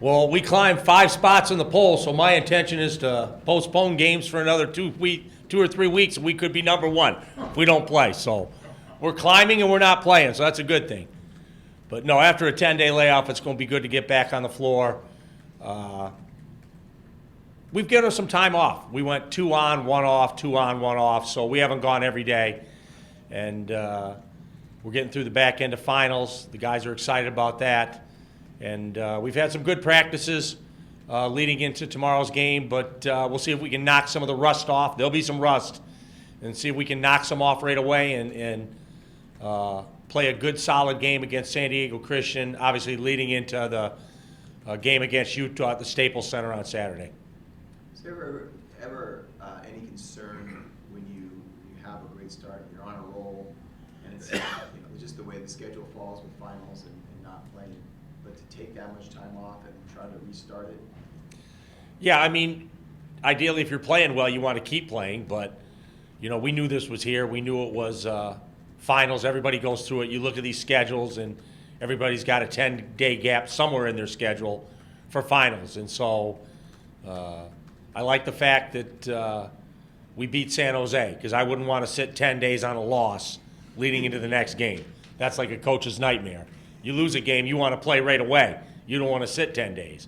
Well, we climbed 5 spots in the poll, so my intention is to postpone games for another 2 or 3 weeks, and we could be number 1 if we don't play. So we're climbing and we're not playing, so that's a good thing. But no, after a 10-day layoff, it's going to be good to get back on the floor. We've given us some time off. We went 2 on, 1 off, 2 on, 1 off, so we haven't gone every day. And we're getting through the back end of finals. The guys are excited about that. And we've had some good practices leading into tomorrow's game, but we'll see if we can knock some of the rust off. There'll be some rust, and see if we can knock some off right away and play a good, solid game against San Diego Christian, obviously leading into the game against Utah at the Staples Center on Saturday. Is there ever any concern when you have a great start, you're on a roll, and it's just the way the schedule falls with finals and not playing, but to take that much time off and try to restart it? Yeah, I mean, ideally if you're playing well, you want to keep playing, but we knew this was here. We knew it was finals. Everybody goes through it. You look at these schedules, and everybody's got a 10-day gap somewhere in their schedule for finals. And so I like the fact that we beat San Jose, because I wouldn't want to sit 10 days on a loss leading into the next game. That's like a coach's nightmare. You lose a game, you want to play right away. You don't want to sit 10 days.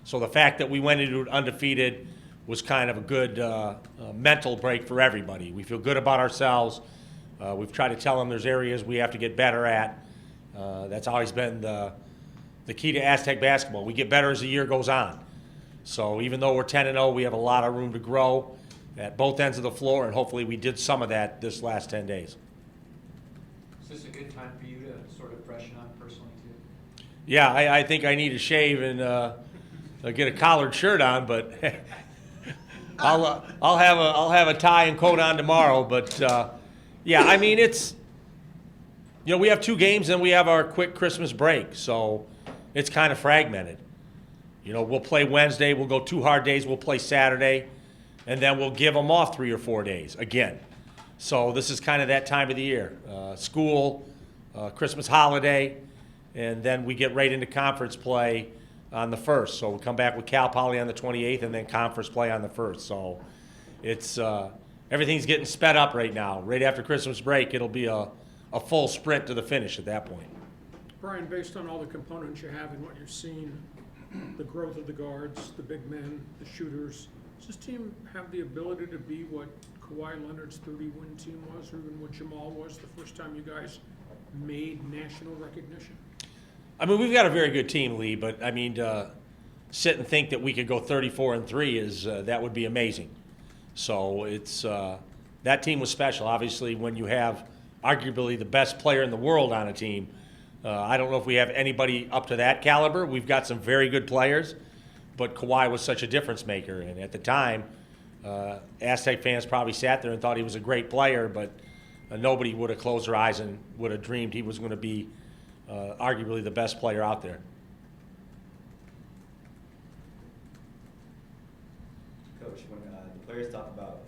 So the fact that we went into it undefeated was kind of a good mental break for everybody. We feel good about ourselves. We've tried to tell them there's areas we have to get better at. That's always been the key to Aztec basketball. We get better as the year goes on. So even though we're 10-0, we have a lot of room to grow at both ends of the floor, and hopefully we did some of that this last 10 days. Is this a good time for you to sort of freshen up personally too? Yeah, I think I need to shave and get a collared shirt on, but I'll have a tie and coat on tomorrow. But yeah, I mean it's we have 2 games and we have our quick Christmas break, so it's kind of fragmented. We'll play Wednesday, we'll go 2 hard days, we'll play Saturday, and then we'll give them off 3 or 4 days again. So this is kind of that time of the year. School, Christmas holiday, and then we get right into conference play on the 1st. So we'll come back with Cal Poly on the 28th and then conference play on the 1st. So it's everything's getting sped up right now. Right after Christmas break, it'll be a full sprint to the finish at that point. Brian, based on all the components you have and what you've seen, the growth of the guards, the big men, the shooters, does this team have the ability to be what Kawhi Leonard's 30-win team was, or even what Jamal was the first time you guys made national recognition? I mean, we've got a very good team, Lee, but I mean, to sit and think that we could go 34-3 is that would be amazing. So it's that team was special. Obviously, when you have arguably the best player in the world on a team, I don't know if we have anybody up to that caliber. We've got some very good players, but Kawhi was such a difference maker. And at the time, Aztec fans probably sat there and thought he was a great player, but nobody would have closed their eyes and would have dreamed he was going to be arguably the best player out there. Coach, when the players talk about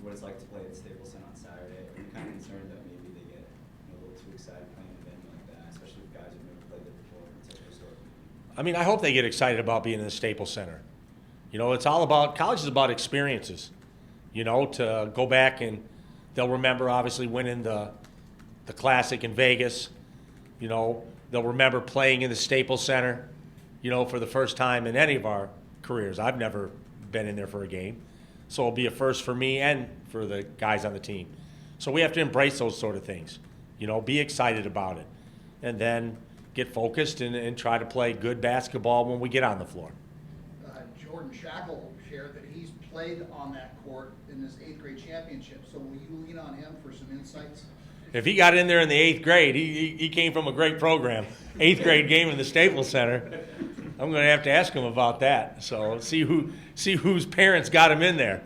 what it's like to play at Staples Center on Saturday, are you kind of concerned that maybe they get a little too excited playing an event like that, especially with guys who've never played it before in such a historic meeting? I mean, I hope they get excited about being in the Staples Center. It's all about, college is about experiences. To go back and they'll remember obviously winning the Classic in Vegas. They'll remember playing in the Staples Center, for the first time in any of our careers. I've never been in there for a game. So it'll be a first for me and for the guys on the team. So we have to embrace those sort of things, be excited about it, and then get focused and try to play good basketball when we get on the floor. Jordan Shackle shared that he's played on that court in this 8th grade championship. So will you lean on him for some insights? If he got in there in the 8th grade, he came from a great program. 8th grade game in the Staples Center. I'm going to have to ask him about that. So see whose parents got him in there.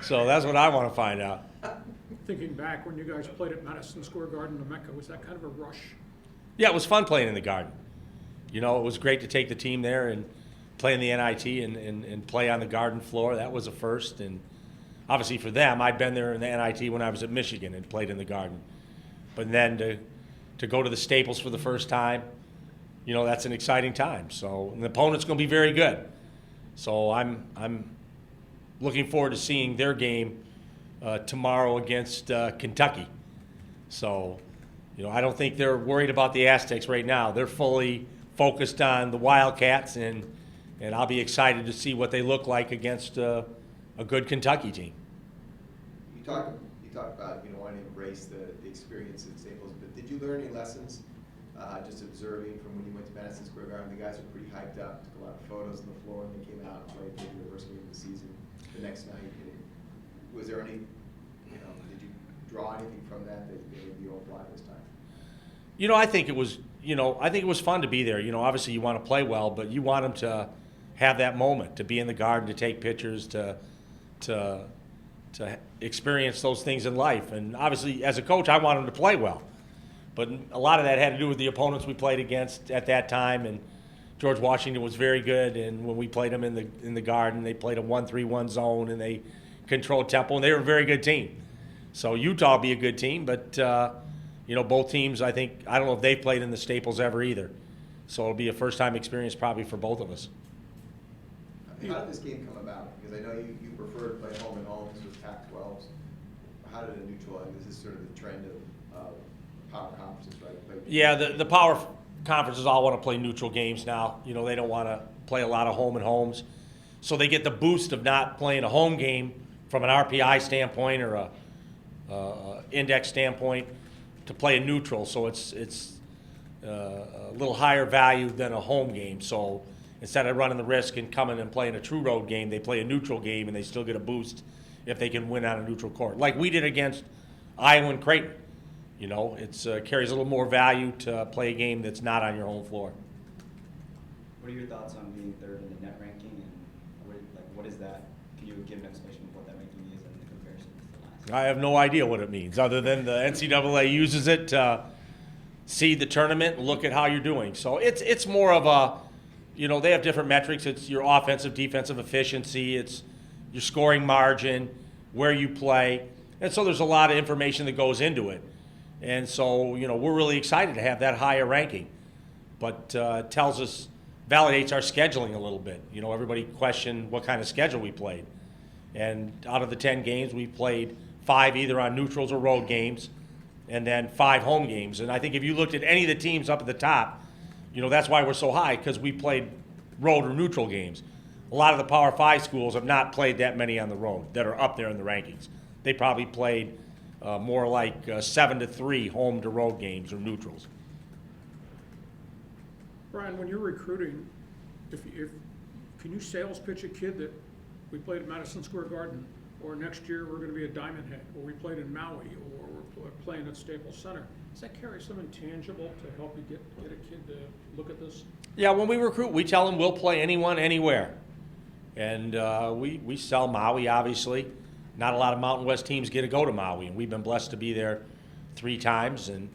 So that's what I want to find out. Thinking back when you guys played at Madison Square Garden in Mecca, was that kind of a rush? Yeah, it was fun playing in the Garden. It was great to take the team there and play in the NIT and play on the Garden floor. That was a first. And obviously for them, I'd been there in the NIT when I was at Michigan and played in the Garden. But then to go to the Staples for the first time, you know, that's an exciting time. So, and the opponent's going to be very good. So I'm looking forward to seeing their game tomorrow against Kentucky. So, you know, I don't think they're worried about the Aztecs right now. They're fully focused on the Wildcats, and I'll be excited to see what they look like against a good Kentucky team. You talk about, you know, wanting to embrace the experience at Staples, but did you learn any lessons just observing from when you went to Madison Square Garden? The guys were pretty hyped up, took a lot of photos on the floor, and they came out and played maybe the first game of the season the next night. Was there any, you know, did you draw anything from that you will apply this time? You know, I think it was fun to be there. You know, obviously you want to play well, but you want them to have that moment, to be in the Garden, to take pictures, to experience those things in life. And obviously, as a coach, I want them to play well. But a lot of that had to do with the opponents we played against at that time. And George Washington was very good. And when we played them in the Garden, they played a 1-3-1 zone, and they controlled tempo, and they were a very good team. So Utah will be a good team, but you know, both teams, I don't know if they've played in the Staples ever either. So it'll be a first-time experience probably for both of us. How did this game come about? Because I know you prefer to play home and homes with Pac-12s. How did it neutralize? This is sort of the trend of power conferences, right? Yeah, the power conferences all want to play neutral games now. You know, they don't want to play a lot of home and homes. So they get the boost of not playing a home game from an RPI standpoint or a index standpoint to play a neutral. So it's a little higher value than a home game. So instead of running the risk and coming and playing a true road game, they play a neutral game, and they still get a boost if they can win on a neutral court, like we did against Iowa and Creighton. You know, it's carries a little more value to play a game that's not on your home floor. What are your thoughts on being third in the net ranking, and what is that? Can you give an explanation of what that ranking is in comparison to the last? I have no idea what it means, other than the NCAA uses it to seed the tournament and look at how you're doing. So it's more of a, you know, they have different metrics. It's your offensive, defensive efficiency. It's your scoring margin, where you play. And so there's a lot of information that goes into it. And so, you know, we're really excited to have that higher ranking. But it tells us, validates our scheduling a little bit. You know, everybody questioned what kind of schedule we played. And out of the 10 games, we played 5 either on neutrals or road games, and then 5 home games. And I think if you looked at any of the teams up at the top, you know, that's why we're so high, because we played road or neutral games. A lot of the Power 5 schools have not played that many on the road that are up there in the rankings. They probably played more like 7-3 home to road games or neutrals. Brian, when you're recruiting, can you sales pitch a kid that we played at Madison Square Garden, or next year we're going to be at Diamond Head, or we played in Maui, or we're playing at Staples Center? Does that carry some intangible to help you get a kid to look at this? Yeah, when we recruit, we tell them we'll play anyone, anywhere. And we sell Maui, obviously. Not a lot of Mountain West teams get to go to Maui, and we've been blessed to be there 3 times. And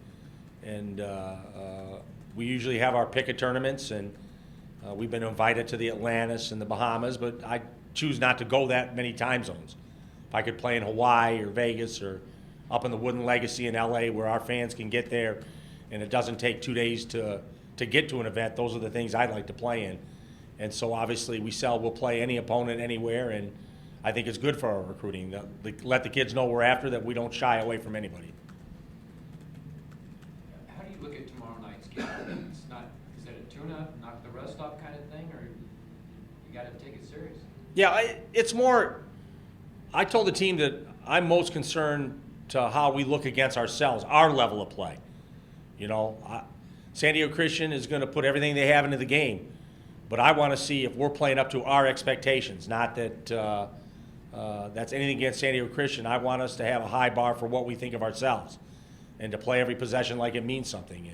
we usually have our pick of tournaments, and we've been invited to the Atlantis and the Bahamas, but I choose not to go that many time zones. If I could play in Hawaii or Vegas or up in the Wooden Legacy in LA where our fans can get there and it doesn't take 2 days to get to an event, those are the things I'd like to play in. And so obviously we'll play any opponent anywhere, and I think it's good for our recruiting. Let the kids know we're after, that we don't shy away from anybody. How do you look at tomorrow night's game? Is it a tune-up, knock the rust off kind of thing, or you got to take it serious? Yeah, it's more, I told the team that I'm most concerned to how we look against ourselves, our level of play. You know, San Diego Christian is going to put everything they have into the game, but I want to see if we're playing up to our expectations, not that that's anything against San Diego Christian. I want us to have a high bar for what we think of ourselves and to play every possession like it means something,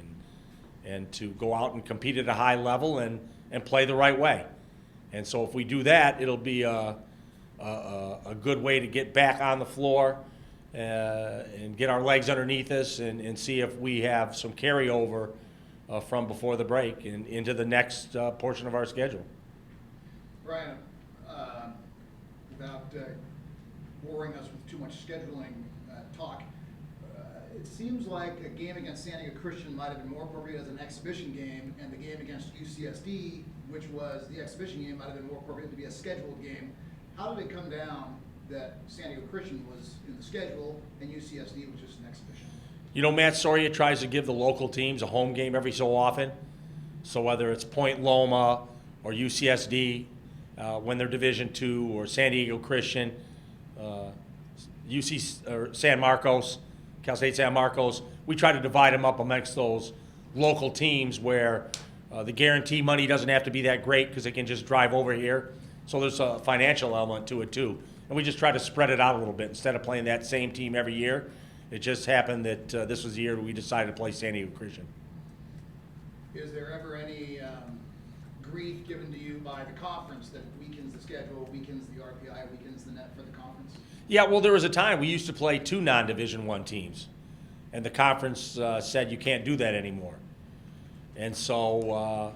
and to go out and compete at a high level and play the right way. And so if we do that, it'll be a good way to get back on the floor and get our legs underneath us and see if we have some carryover from before the break and into the next portion of our schedule. Brian, without boring us with too much scheduling talk, It seems like a game against San Diego Christian might have been more appropriate as an exhibition game, and the game against UCSD, which was the exhibition game, might have been more appropriate to be a scheduled game. How did it come down that San Diego Christian was in the schedule and UCSD was just an exhibition? You know, Matt Soria tries to give the local teams a home game every so often. So whether it's Point Loma or UCSD, when they're Division II, or San Diego Christian, UC or San Marcos, Cal State San Marcos, we try to divide them up amongst those local teams where the guarantee money doesn't have to be that great because they can just drive over here. So there's a financial element to it too. And we just try to spread it out a little bit instead of playing that same team every year. It just happened that this was the year we decided to play San Diego Christian. Is there ever any grief given to you by the conference that weakens the schedule, weakens the RPI, weakens the net for the conference? Yeah, well, there was a time we used to play 2 non-Division I teams, and the conference said you can't do that anymore. And so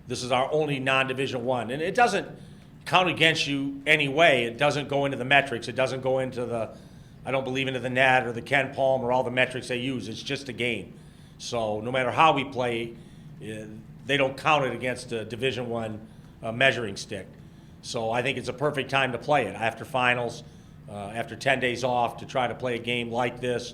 this is our only non-Division I, and it doesn't count against you anyway. It doesn't go into the metrics. It doesn't go into the, I don't believe into the NAT or the Ken Palm or all the metrics they use. It's just a game. So no matter how we play, they don't count it against a Division I measuring stick. So I think it's a perfect time to play it after finals, after 10 days off, to try to play a game like this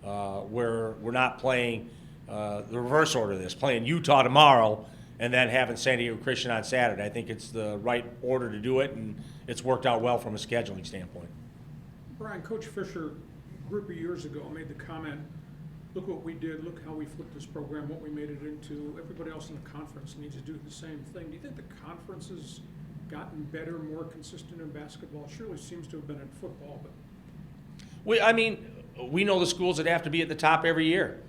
where we're not playing the reverse order of this, playing Utah tomorrow and then having San Diego Christian on Saturday. I think it's the right order to do it, and it's worked out well from a scheduling standpoint. Brian, Coach Fisher, a group of years ago, made the comment, look what we did, look how we flipped this program, what we made it into. Everybody else in the conference needs to do the same thing. Do you think the conference has gotten better, more consistent in basketball? It surely seems to have been in football, but. We know the schools that have to be at the top every year.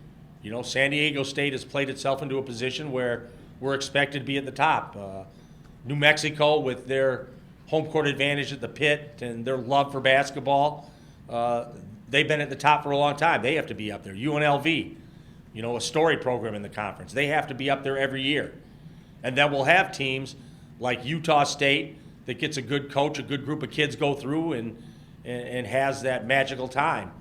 You know, San Diego State has played itself into a position where we're expected to be at the top. New Mexico, with their home court advantage at the pit and their love for basketball, they've been at the top for a long time. They have to be up there. UNLV, you know, a storied program in the conference. They have to be up there every year. And then we'll have teams like Utah State that gets a good coach, a good group of kids go through and has that magical time.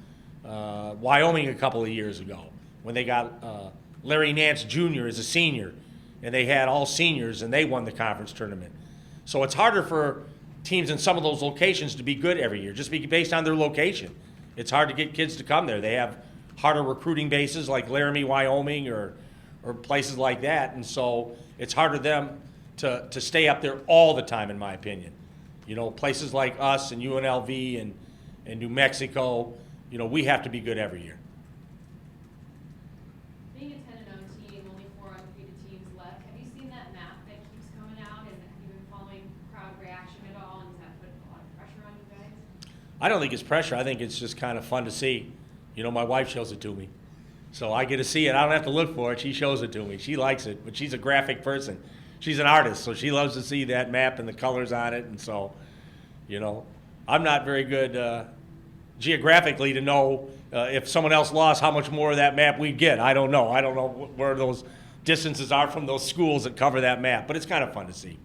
Wyoming a couple of years ago when they got Larry Nance Jr. as a senior, and they had all seniors and they won the conference tournament. So it's harder for teams in some of those locations to be good every year, just based on their location. It's hard to get kids to come there. They have harder recruiting bases like Laramie, Wyoming, or places like that, and so it's harder for them to stay up there all the time, in my opinion. You know, places like us and UNLV and New Mexico, you know, we have to be good every year. Being a 10-0 team, only 4 undefeated teams left, have you seen that map that keeps coming out, and have you been following crowd reaction at all, and does that put a lot of pressure on you guys? I don't think it's pressure. I think it's just kind of fun to see. You know, my wife shows it to me. So I get to see it. I don't have to look for it. She shows it to me. She likes it, but she's a graphic person. She's an artist, so she loves to see that map and the colors on it. And so, you know, I'm not very good geographically to know if someone else lost, how much more of that map we'd get. I don't know. I don't know where those distances are from those schools that cover that map, but it's kind of fun to see.